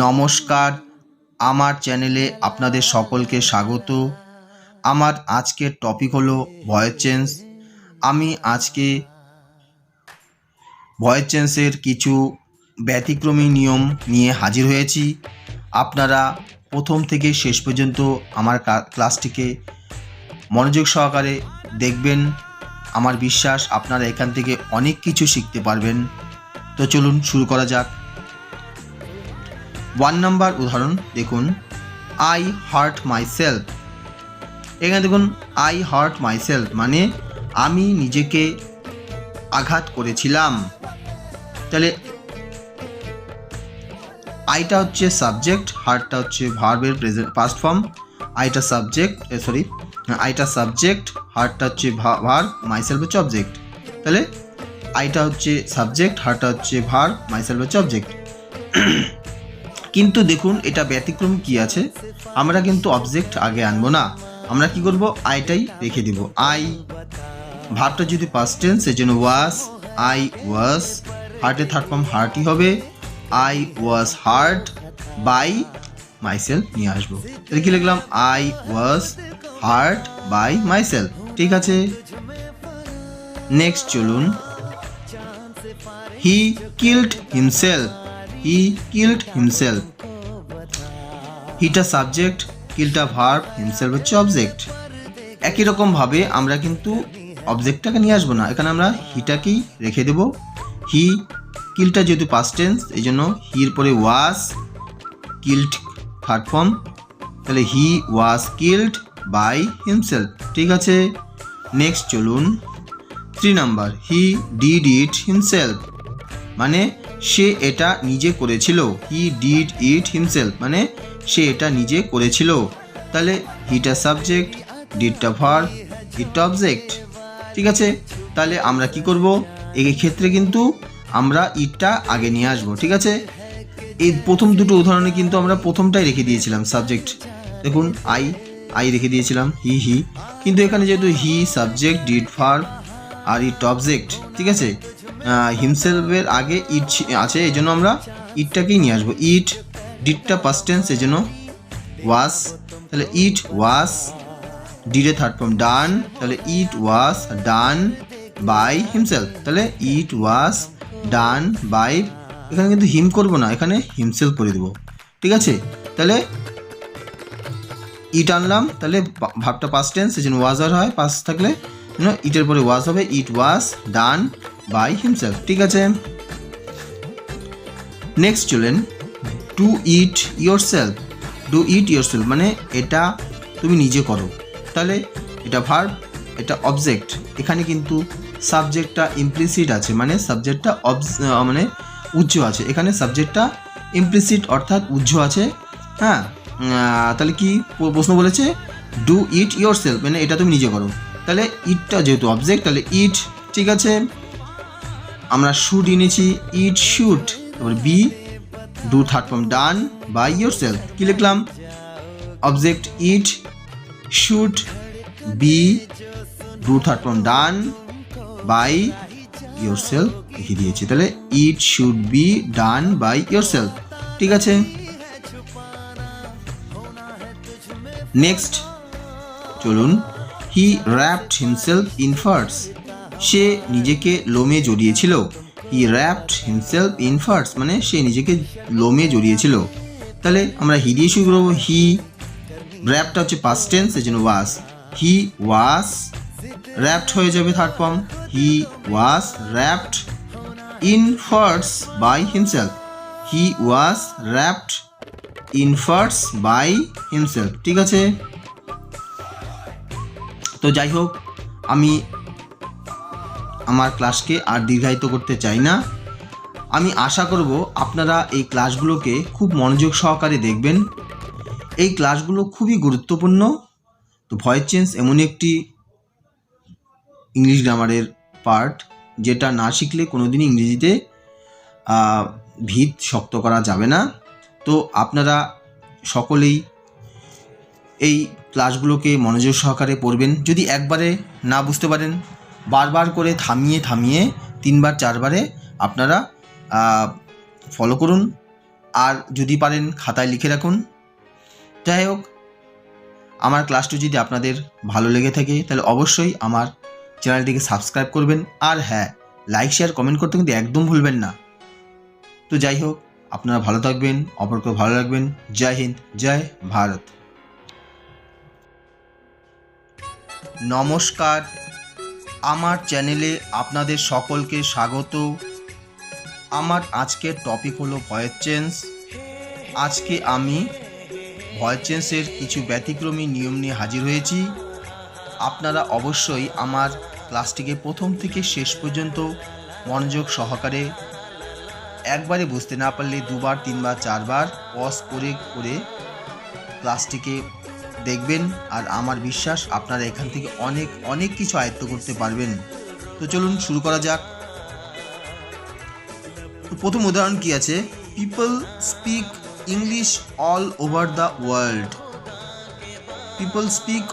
নমস্কার, আমার চ্যানেলে আপনাদের সকলকে স্বাগত। আমার আজকের টপিক হলো ভয়েস চেঞ্জ। আমি আজকে ভয়েস চেঞ্জের কিছু ব্যতিক্রমী নিয়ম নিয়ে হাজির হয়েছি। আপনারা প্রথম থেকে শেষ পর্যন্ত আমার ক্লাসটিকে মনোযোগ সহকারে দেখবেন। আমার বিশ্বাস আপনারা এখান থেকে অনেক কিছু শিখতে পারবেন। তো চলুন শুরু করা যাক। 1 নম্বর উদাহরণ দেখুন, আই হার্ট মাইসেলফ। এখানে দেখুন আই হার্ট মাইসেলফ মানে আমি নিজেকে আঘাত করেছিলাম। তাহলে আইটা হচ্ছে সাবজেক্ট, হার্টটা হচ্ছে ভার্বের প্রেজেন্ট পাস্ট ফর্ম। আইটা সাবজেক্ট, হার্টটা হচ্ছে ভার্ব, মাইসেলফ হচ্ছে অবজেক্ট। তাহলে আইটা হচ্ছে সাবজেক্ট, হার্টটা হচ্ছে ভার্ব, মাইসেলফ হচ্ছে অবজেক্ট। কিন্তু দেখুন এটা ব্যতিক্রম কি আছে, আমরা কিন্তু অবজেক্ট আগে আনবো না, আমরা কি করব, আইটাই রেখে দিব। আই ভার্বটা যদি পাস্ট টেন্স সেজন্য ওয়াজ, আই ওয়াজ। হার্টের থার্ড ফর্ম হার্টই হবে, I was hurt by myself নিয়ে আসবো। তাহলে কি লিখলাম, I was hurt by myself. ঠিক আছে, নেক্সট চলুন, he killed himself. He killed himself, হিটা সাবজেক্ট, কিলটা ভার্ব, হিমসেলফ হচ্ছে অবজেক্ট। একই রকম ভাবে আমরা কিন্তু অবজেক্টটাকে নিয়ে আসবো না, এখানে আমরা হিটাকেই রেখে দেব। হি কিলটা যেহেতু পাস্ট টেন্স এই জন্য হির পরে ওয়াজ, কিল্ড থার্ড ফর্ম, তাহলে হি ওয়াজ কিল্ড বাই হিমসেলফ। ঠিক আছে, নেক্সট চলুন 3 number, he did it himself মানে সে এটা নিজে করেছিল। হি ডিড ইট হিমসেলফ মানে সে এটা নিজে করেছিল। তাহলে হিটা সাবজেক্ট, ডিডটা ভার্ব, ইটটা অবজেক্ট। ঠিক আছে, তাহলে আমরা কি করব, এই ক্ষেত্রে কিন্তু আমরা ইটটা আগে নিয়ে আসবো। ঠিক আছে, এই প্রথম দুটো উদাহরণে কিন্তু আমরা প্রথমটাই রেখে দিয়েছিলাম সাবজেক্ট। দেখুন আই রেখে দিয়েছিলাম, হি। কিন্তু এখানে যেহেতু হি সাবজেক্ট, ডিড ভার্ব আর ইট অবজেক্ট, ঠিক আছে, হিমসেলফের আগে ইট আছে এই জন্য আমরা ইটটাকেই নিয়ে আসবো। ইট ডিডটা পাস্ট টেন্স এই জন্য ওয়াজ, তাহলে ইট ওয়াজ, ডিডের থার্ড ফর্ম ডান, তাহলে ইট ওয়াজ ডান বাই হিমসেলফ। তাহলে ইট ওয়াজ ডান বাই, এখানে কিন্তু হিম করবো না, এখানে হিমসেলফ করে দেবো। ঠিক আছে, তাহলে ইট আনলাম, তাহলে ভাবটা পাস্ট টেন্স এই জন্য ওয়াজ আর হয়, পাস্ট থাকলে ইটের পরে ওয়াজ হবে, ইট ওয়াজ ডান বাই হিমসেলফ। ঠিক আছে, নেক্সট চলেন, do it yourself. Do it yourself মানে এটা তুমি নিজে করো। তাহলে এটা ভার্ব, এটা অবজেক্ট। এখানে কিন্তু সাবজেক্টটা ইমপ্লিসিট আছে, মানে সাবজেক্টটা মানে উজ্জ্ব আছে, এখানে সাবজেক্টটা ইমপ্লিসিট অর্থাৎ উজ্জ্ব আছে। হ্যাঁ, তাহলে কি প্রশ্ন বলেছে, ডু ইট ইয়োরসেলফ মানে এটা তুমি নিজে করো। তাহলে ইটটা যেহেতু অবজেক্ট তাহলে ইট। ঠিক আছে, আমরা শুড এনেছি, ইট শুড, তারপর be, do third form done by yourself. কি লিখলাম, object it, should be, do third form done by yourself লিখে দিয়েছি। তাহলে it should be done by yourself. ঠিক আছে, নেক্সট চলুন, he wrapped himself in furs. সে নিজেকে লোমে জড়িয়েছিল। He wrapped himself in furs মানে সে নিজেকে লোমে জড়িয়েছিল। তাহলে আমরা হি দিয়ে শুরু করবো, হি, র্যাপটা হচ্ছে পাস্ট টেন্স এই জন্য ওয়াজ, হি ওয়াজ র্যাপড হয়ে যাবে third form, he was wrapped in furs by himself. He was wrapped in furs by himself. ঠিক আছে, তো যাই হোক, আমি আমার ক্লাসকে আর দীর্ঘায়িত করতে চাই না। আমি আশা করব আপনারা এই ক্লাসগুলোকে খুব মনোযোগ সহকারে দেখবেন। এই ক্লাসগুলো খুবই গুরুত্বপূর্ণ। তো ভয়েস চেঞ্জ এমন একটি ইংলিশ গ্রামারের পার্ট যেটা না শিখলে কোনোদিনই ইংরেজিতে ভিত শক্ত করা যাবে না। তো আপনারা সকলেই এই ক্লাসগুলোকে মনোযোগ সহকারে পড়বেন। যদি একবারে না বুঝতে পারেন, বারবার করে থামিয়ে 3বার 4বারে আপনারা ফলো করুন। আর যদি পারেন খাতায় লিখে রাখুন। যাই হোক, আমার ক্লাসটি যদি আপনাদের ভালো লেগে থাকে তাহলে অবশ্যই আমার চ্যানেলটিকে সাবস্ক্রাইব করবেন। আর হ্যাঁ, লাইক শেয়ার কমেন্ট করতে কিন্তু একদম ভুলবেন না। তো যাই হোক, আপনারা ভালো থাকবেন, অপরকে ভালো রাখবেন। জয় হিন্দ, জয় ভারত। নমস্কার, আমার চ্যানেলে আপনাদের সকলকে স্বাগত। আমার আজকের টপিক হলো ভয়েস চেঞ্জ। আজকে আমি ভয়েস চেঞ্জের কিছু ব্যতিক্রমী নিয়ম নিয়ে হাজির হয়েছি। আপনারা অবশ্যই আমার ক্লাসটিকে প্রথম থেকে শেষ পর্যন্ত মনোযোগ সহকারে, একবারে বুঝতে না পারলে দুবার তিনবার চারবার পজ করে করে ক্লাসটিকে দেখবেন। আর আমার বিশ্বাস আপনারা এখান থেকে অনেক অনেক কিছু আয়ত্ত করতে পারবেন। তো চলুন শুরু করা যাক। তো প্রথম উদাহরণ কি আছে? People speak English all over the world. People speak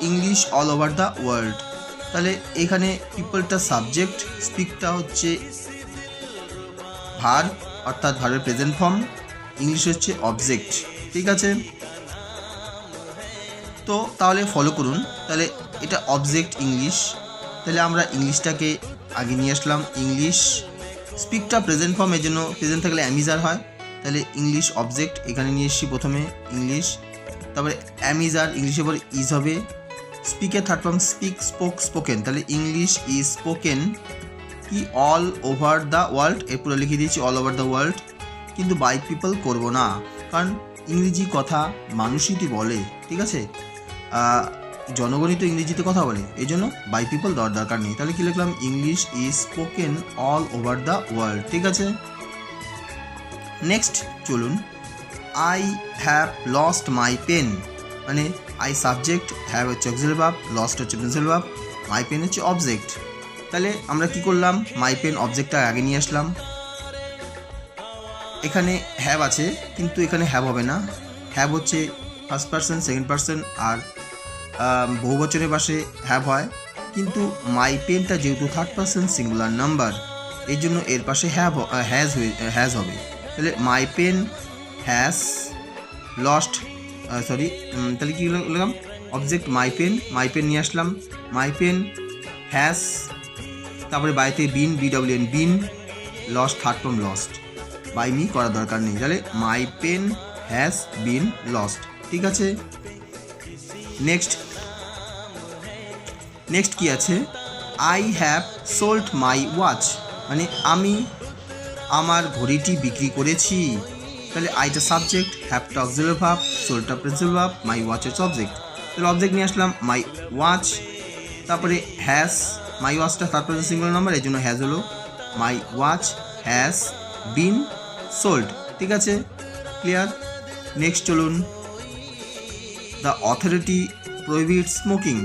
English all over the world. তাহলে এখানে পিপলটা সাবজেক্ট, স্পিকটা হচ্ছে ভার্ব অর্থাৎ ভার্বের প্রেজেন্ট ফর্ম, ইংলিশ হচ্ছে অবজেক্ট। ঠিক আছে, তো তাহলে ফলো করুন। তাহলে এটা অবজেক্ট ইংলিশ, তাহলে আমরা ইংলিশটাকে আগে নিয়ে আসলাম। ইংলিশ স্পিকটা প্রেজেন্ট ফর্ম, এর জন্য প্রেজেন্ট থাকলে অ্যামিজার হয়। তাহলে ইংলিশ অবজেক্ট এখানে নিয়ে এসেছি প্রথমে ইংলিশ, তারপরে অ্যামিজার ইংলিশের পর ইজ হবে। স্পিকের third form speak, spoke, spoken. তাহলে ইংলিশ ইজ স্পোকেন কি অল ওভার দ্য ওয়ার্ল্ড, এর পুরো লিখে দিয়েছি অল ওভার দ্য ওয়ার্ল্ড। কিন্তু বাই পিপল করব না, কারণ ইংরেজি কথা মানুষই তো বলে। ঠিক আছে, জনগণই তো ইংরেজিতে কথা বলে, এই জন্য বাই পিপল দেওয়ার দরকার নেই। তাহলে কি লিখলাম? English is spoken all over the world. ঠিক আছে, নেক্সট চলুন। I have lost my pen, মানে আই সাবজেক্ট, হ্যাভ হচ্ছে অক্সিলারি ভার্ব, লস্ট হচ্ছে প্রিন্সিপাল ভার্ব, মাই পেন হচ্ছে অবজেক্ট। তাহলে আমরা কি করলাম? মাই পেন অবজেক্টটা আগে নিয়ে আসলাম। এখানে হ্যাভ আছে, কিন্তু এখানে হ্যাভ হবে না। হ্যাভ হচ্ছে ফার্স্ট পার্সন, সেকেন্ড পার্সন, আর বহুবচনের পাশে হ্যাভ হয়। কিন্তু মাই পেনটা যেহেতু থার্ড পার্সন সিঙ্গুলার নাম্বার, এই জন্য এর পাশে হ্যাজ হবে। তাহলে মাই পেন হ্যাজ লস্ট, তাহলে কী লিখলাম? অবজেক্ট মাই পেন নিয়ে আসলাম। মাই পেন হ্যাজ, তারপরে বাইতে been, BWN been, lost third form lost, by me করার দরকার নেই। তাহলে my pen has been lost. ঠিক আছে, নেক্সট কি আছে? I have sold my watch, মানে আমি আমার ঘড়িটি বিক্রি করেছি। তাহলে আইটা সাবজেক্ট, হ্যাভটা অক্সিলারি ভার্ব, সোল্ডটা প্রিন্সিপাল ভার্ব, মাই ওয়াচ হচ্ছে অবজেক্ট। তাহলে অবজেক্ট নিয়ে আসলাম মাই ওয়াচ, তারপরে হ্যাজ, মাই ওয়াচটা থার্ড পার্সন সিঙ্গুলার নাম্বার, এই জন্য হ্যাজ হলো। My watch has been sold. ঠিক আছে, ক্লিয়ার। নেক্সট চলুন। দ্য অথরিটি প্রহিবিটস স্মোকিং,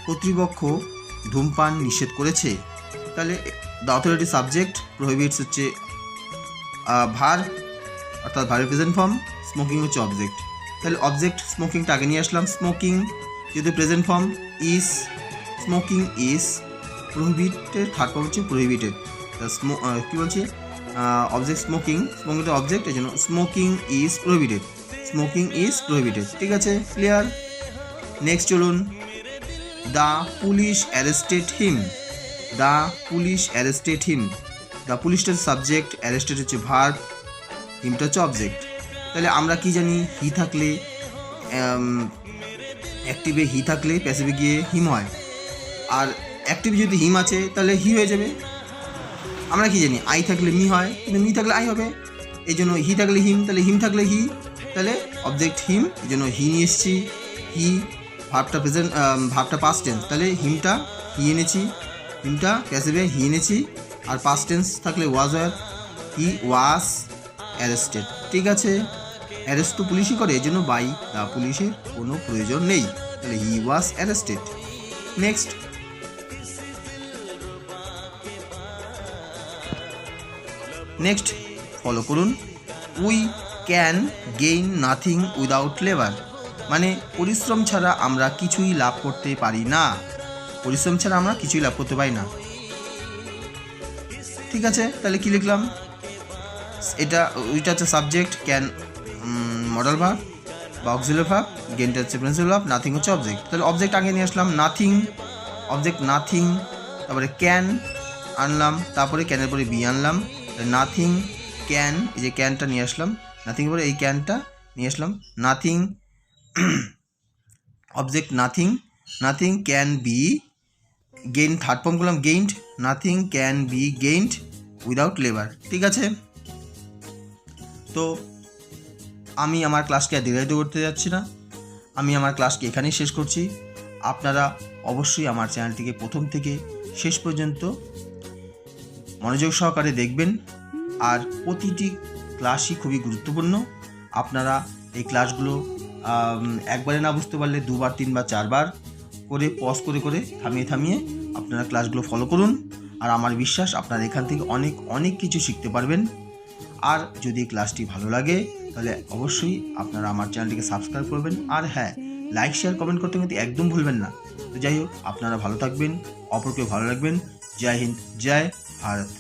কর্তৃপক্ষ ধূমপান নিষেধ করেছে। তাহলে দ্য অথরিটি সাবজেক্ট, প্রহিবিটস হচ্ছে ভার্ব অর্থাৎ ভার্বের প্রেজেন্ট ফর্ম, স্মোকিং হচ্ছে অবজেক্ট। তাহলে অবজেক্ট স্মোকিংটা আগে নিয়ে আসলাম। স্মোকিং যেহেতু present form, is, smoking is, prohibited third form হচ্ছে প্রহিবিটেড। কী বলছি? অবজেক্ট স্মোকিংটা অবজেক্ট, এই জন্য smoking is prohibited, smoking is prohibited. ঠিক আছে, ক্লিয়ার। নেক্সট চলুন। The police arrested him, the police arrested him. The পুলিশটা সাবজেক্ট, অ্যারেস্টেড হচ্ছে ভার্ব, হিমটা হচ্ছে অবজেক্ট। তাহলে আমরা কি জানি? হি থাকলে অ্যাক্টিভে হি থাকলে প্যাসিভে গিয়ে হিম হয়, আর অ্যাক্টিভে যদি হিম আছে তাহলে হি হয়ে যাবে। আমরা কি জানি? আই থাকলে মি হয়, কিন্তু মি থাকলে আই হবে, এই জন্য হি থাকলে হিম, তাহলে হিম থাকলে হি, তাহলে অবজেক্ট হিম, এই জন্য হি নিয়ে এসেছি। হি ভার্বটা প্রেজেন্ট, ভার্বটা পাস্ট টেন্স, তাহলে হিমটা হি এনেছি, হিমটা প্যাসিভে হি এনেছি, আর পাস্ট টেন্স থাকলে ওয়াজ হয়, হি ওয়াজ অ্যারেস্টেড। ঠিক আছে, অ্যারেস্ট তো পুলিশই করে, এই জন্য বাই দ্য পুলিশের কোনো প্রয়োজন নেই। তাহলে হি ওয়াজ অ্যারেস্টেড। নেক্সট ফলো করুন। We can gain nothing without labour, মানে পরিশ্রম ছাড়া আমরা কিছুই লাভ করতে পারি না। পরিশ্রম ছাড়া আমরা কিছুই লাভ করতে পারি না। ঠিক আছে, তাহলে কি লিখলাম? ওইটা হচ্ছে সাবজেক্ট, ক্যান মডেল ভার্ব বা অক্সিলারি ভার্ব, গেইনটা হচ্ছে প্রিন্সিপাল ভার্ব, নাথিং হচ্ছে অবজেক্ট। তাহলে অবজেক্ট আগে নিয়ে আসলাম নাথিং, অবজেক্ট নাথিং, তারপরে ক্যান আনলাম, তারপরে ক্যানের পরে বি আনলাম, নাথিং ক্যান, এই যে ক্যানটা নিয়ে আসলাম, নাথিং পরে এই ক্যানটা নিয়ে আসলাম, nothing object nothing, nothing can be gain, third form করলাম gained, nothing can be gained without labour. ঠিক আছে, তো আমি আমার ক্লাসকে আর দীর্ঘায়িত করতে যাচ্ছি না, আমি আমার ক্লাসকে এখানেই শেষ করছি। আপনারা অবশ্যই আমার চ্যানেলটিকে প্রথম থেকে শেষ পর্যন্ত মনোযোগ সহকারে দেখবেন, আর প্রতিটি ক্লাসই খুবই গুরুত্বপূর্ণ। আপনারা এই ক্লাসগুলো একবারে না বুঝতে পারলে দুবার, তিনবার, চারবার করে পজ করে করে থামিয়ে আপনারা ক্লাসগুলো ফলো করুন। আর আমার বিশ্বাস আপনারা এখান থেকে অনেক অনেক কিছু শিখতে পারবেন। আর যদি ক্লাসটি ভালো লাগে তাহলে অবশ্যই আপনারা আমার চ্যানেলটিকে সাবস্ক্রাইব করবেন। আর হ্যাঁ, লাইক শেয়ার কমেন্ট করতে কিন্তু একদম ভুলবেন না। তো যাই হোক, আপনারা ভালো থাকবেন, অপরকে ভালো রাখবেন। জয় হিন্দ, জয় ভারত।